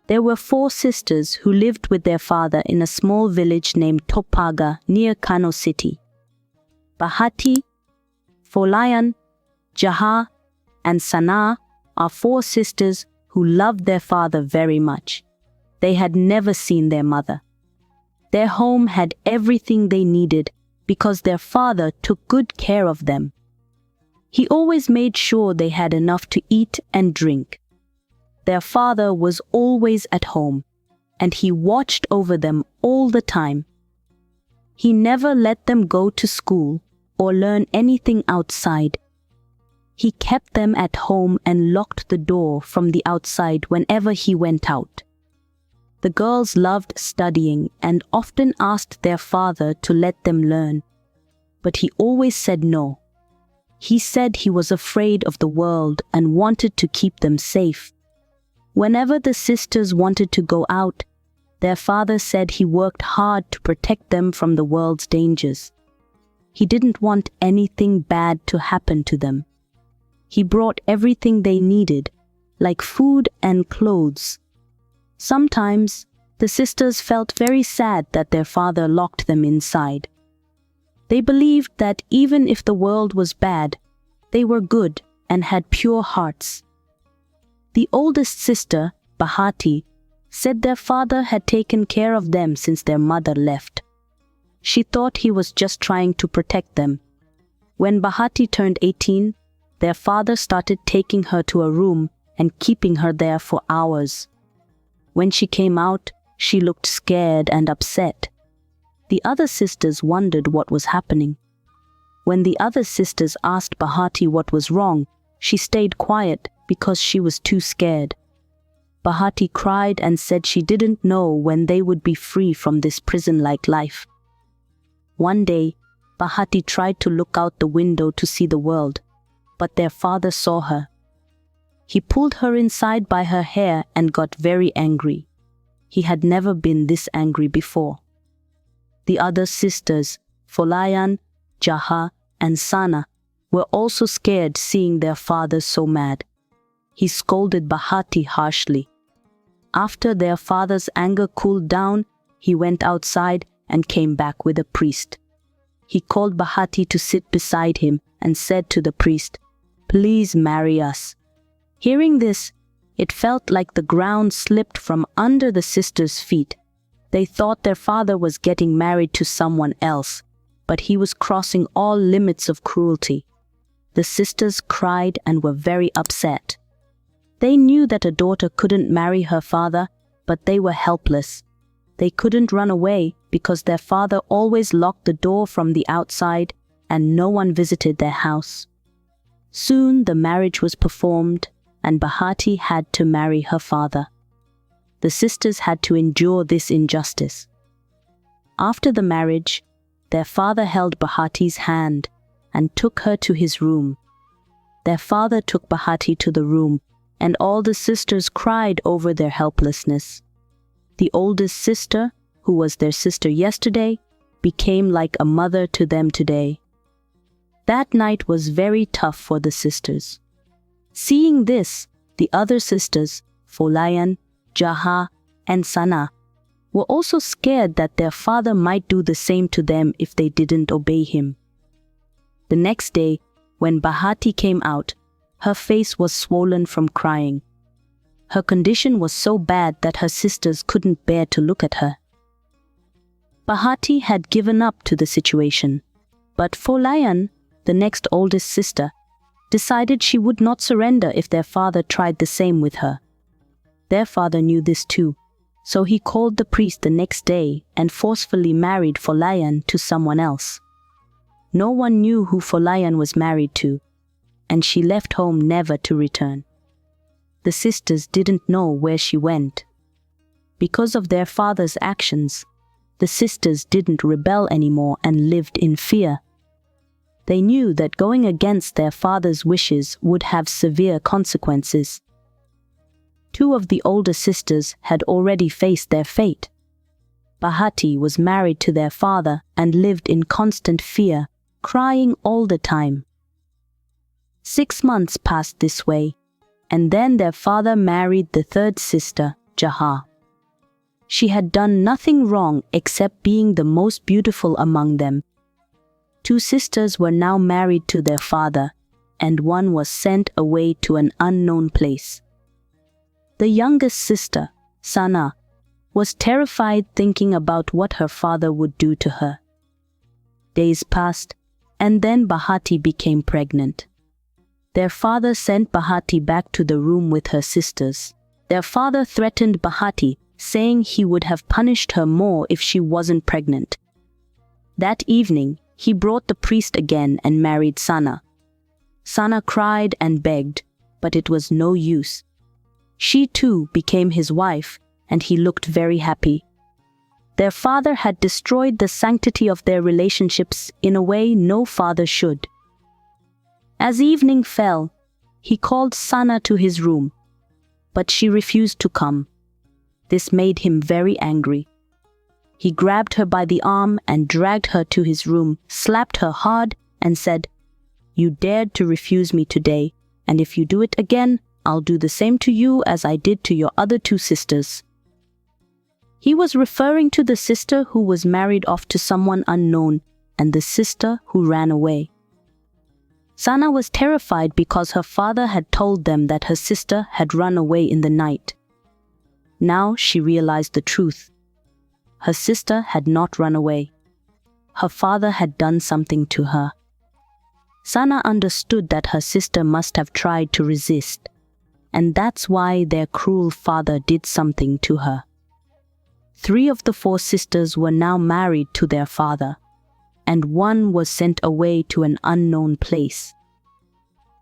There were 4 sisters who lived with their father in a small village named Topaga near Kano City. Bahati, Folayan, Jaha, and Sana are 4 sisters who loved their father very much. They had never seen their mother. Their home had everything they needed because their father took good care of them. He always made sure they had enough to eat and drink. Their father was always at home, and he watched over them all the time. He never let them go to school or learn anything outside. He kept them at home and locked the door from the outside whenever he went out. The girls loved studying and often asked their father to let them learn, but he always said no. He said he was afraid of the world and wanted to keep them safe. Whenever the sisters wanted to go out, their father said he worked hard to protect them from the world's dangers. He didn't want anything bad to happen to them. He brought everything they needed, like food and clothes. Sometimes, the sisters felt very sad that their father locked them inside. They believed that even if the world was bad, they were good and had pure hearts. The oldest sister, Bahati, said their father had taken care of them since their mother left. She thought he was just trying to protect them. When Bahati turned 18, their father started taking her to a room and keeping her there for hours. When she came out, she looked scared and upset. The other sisters wondered what was happening. When the other sisters asked Bahati what was wrong, she stayed quiet because she was too scared. Bahati cried and said she didn't know when they would be free from this prison-like life. One day, Bahati tried to look out the window to see the world, but their father saw her. He pulled her inside by her hair and got very angry. He had never been this angry before. The other sisters, Folayan, Jaha, and Sana, were also scared seeing their father so mad. He scolded Bahati harshly. After their father's anger cooled down, he went outside and came back with a priest. He called Bahati to sit beside him and said to the priest, "Please marry us." Hearing this, it felt like the ground slipped from under the sisters' feet. They thought their father was getting married to someone else, but he was crossing all limits of cruelty. The sisters cried and were very upset. They knew that a daughter couldn't marry her father, but they were helpless. They couldn't run away because their father always locked the door from the outside and no one visited their house. Soon the marriage was performed and Bahati had to marry her father. The sisters had to endure this injustice. After the marriage, their father held Bahati's hand and took her to his room. Their father took Bahati to the room, and all the sisters cried over their helplessness. The oldest sister, who was their sister yesterday, became like a mother to them today. That night was very tough for the sisters. Seeing this, the other sisters, Folayan, Jaha, and Sana, were also scared that their father might do the same to them if they didn't obey him. The next day, when Bahati came out, her face was swollen from crying. Her condition was so bad that her sisters couldn't bear to look at her. Bahati had given up to the situation, but Folayan, the next oldest sister, decided she would not surrender if their father tried the same with her. Their father knew this too, so he called the priest the next day and forcefully married Folayan to someone else. No one knew who Folayan was married to, and she left home never to return. The sisters didn't know where she went. Because of their father's actions, the sisters didn't rebel anymore and lived in fear. They knew that going against their father's wishes would have severe consequences. 2 of the older sisters had already faced their fate. Bahati was married to their father and lived in constant fear, crying all the time. 6 months passed this way, and then their father married the 3rd sister, Jaha. She had done nothing wrong except being the most beautiful among them. 2 sisters were now married to their father, and one was sent away to an unknown place. The youngest sister, Sana, was terrified thinking about what her father would do to her. Days passed, and then Bahati became pregnant. Their father sent Bahati back to the room with her sisters. Their father threatened Bahati, saying he would have punished her more if she wasn't pregnant. That evening, he brought the priest again and married Sana. Sana cried and begged, but it was no use. She too became his wife, and he looked very happy. Their father had destroyed the sanctity of their relationships in a way no father should. As evening fell, he called Sana to his room, but she refused to come. This made him very angry. He grabbed her by the arm and dragged her to his room, slapped her hard, and said, "You dared to refuse me today, and if you do it again, I'll do the same to you as I did to your other 2 sisters." He was referring to the sister who was married off to someone unknown and the sister who ran away. Sana was terrified because her father had told them that her sister had run away in the night. Now she realized the truth. Her sister had not run away. Her father had done something to her. Sana understood that her sister must have tried to resist, and that's why their cruel father did something to her. 3 of the 4 sisters were now married to their father, and one was sent away to an unknown place.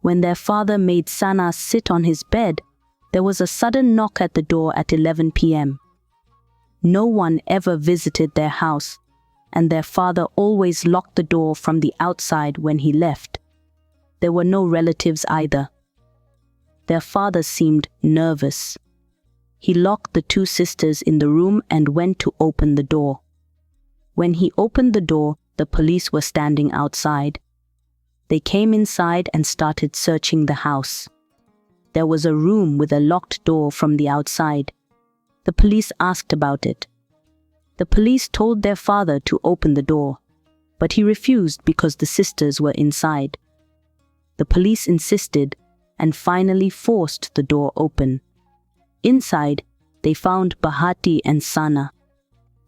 When their father made Sana sit on his bed, there was a sudden knock at the door at 11 p.m. No one ever visited their house, and their father always locked the door from the outside when he left. There were no relatives either. Their father seemed nervous. He locked the 2 sisters in the room and went to open the door. When he opened the door, the police were standing outside. They came inside and started searching the house. There was a room with a locked door from the outside. The police asked about it. The police told their father to open the door, but he refused because the sisters were inside. The police insisted and finally forced the door open. Inside, they found Bahati and Sana.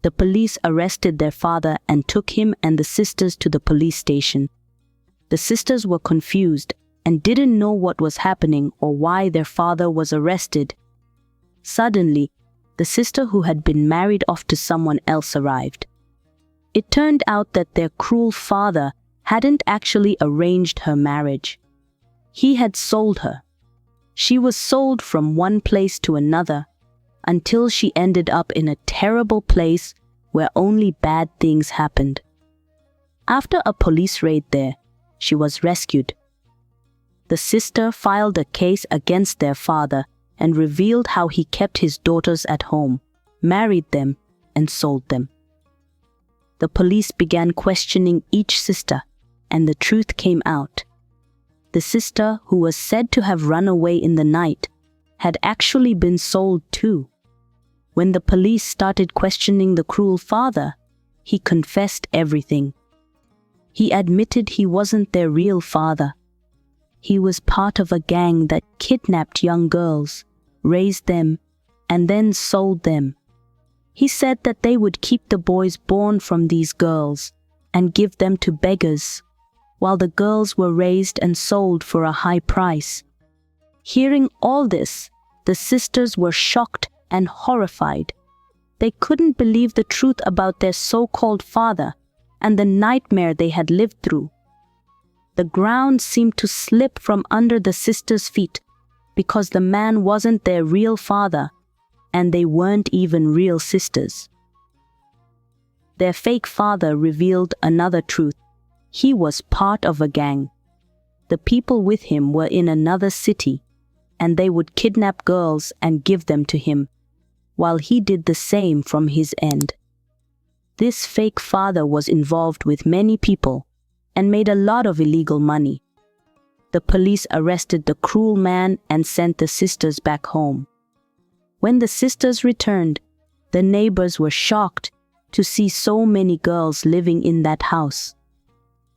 The police arrested their father and took him and the sisters to the police station. The sisters were confused and didn't know what was happening or why their father was arrested. Suddenly, the sister who had been married off to someone else arrived. It turned out that their cruel father hadn't actually arranged her marriage. He had sold her. She was sold from one place to another until she ended up in a terrible place where only bad things happened. After a police raid there, she was rescued. The sister filed a case against their father and revealed how he kept his daughters at home, married them, and sold them. The police began questioning each sister, and the truth came out. The sister, who was said to have run away in the night, had actually been sold too. When the police started questioning the cruel father, he confessed everything. He admitted he wasn't their real father. He was part of a gang that kidnapped young girls, raised them, and then sold them. He said that they would keep the boys born from these girls and give them to beggars, while the girls were raised and sold for a high price. Hearing all this, the sisters were shocked and horrified. They couldn't believe the truth about their so-called father and the nightmare they had lived through. The ground seemed to slip from under the sisters' feet because the man wasn't their real father, and they weren't even real sisters. Their fake father revealed another truth. He was part of a gang. The people with him were in another city, and they would kidnap girls and give them to him, while he did the same from his end. This fake father was involved with many people and made a lot of illegal money. The police arrested the cruel man and sent the sisters back home. When the sisters returned, the neighbors were shocked to see so many girls living in that house.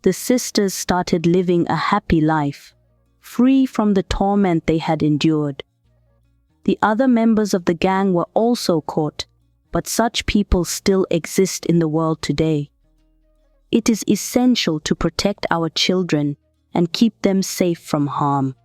The sisters started living a happy life, free from the torment they had endured. The other members of the gang were also caught, but such people still exist in the world today. It is essential to protect our children and keep them safe from harm.